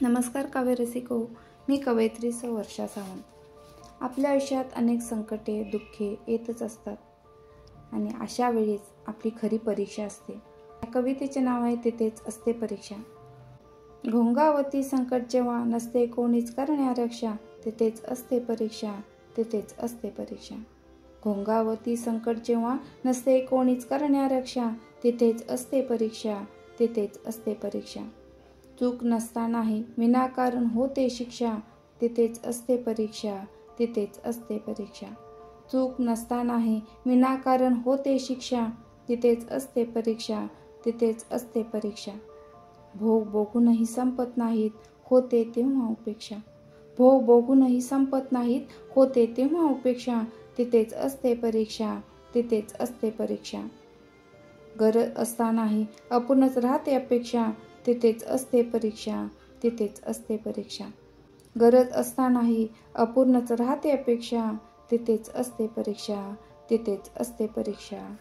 नमस्कार काव्य रसिको, मी कवयित्री सौ वर्षा सावंत. आपल्या आयुष्यात अनेक संकटे दुःखे येतच असतात आणि अशा वेळीच आपली खरी परीक्षा असते. या कवितेचे नाव आहे तिथेच असते परीक्षा. घोंगावती संकट जेव्हा नसते कोणीच करण्या रक्षा, तिथेच असते परीक्षा, तिथेच असते परीक्षा. घोंगावती संकट जेव्हा नसते कोणीच करण्या रक्षा, तिथेच असते परीक्षा, तिथेच असते परीक्षा. चूक नसतानाही विनाकारण होते शिक्षा, तिथेच असते परीक्षा, तिथेच असते परीक्षा. चूक नसतानाही विनाकारण होते शिक्षा, तिथेच असते परीक्षा, तिथेच असते परीक्षा. भोग भोगूनही संपत नाहीत, होते तेव्हा उपेक्षा. भोग भोगूनही संपत नाहीत, होते तेव्हा उपेक्षा. तिथेच असते परीक्षा, तिथेच असते परीक्षा. गरज असतानाही अपूर्णच राहते अपेक्षा, तिथेच असते परीक्षा, तिथेच असते परीक्षा. गरज असतानाही अपूर्णच राहते अपेक्षा, तिथेच असते परीक्षा, तिथेच असते परीक्षा.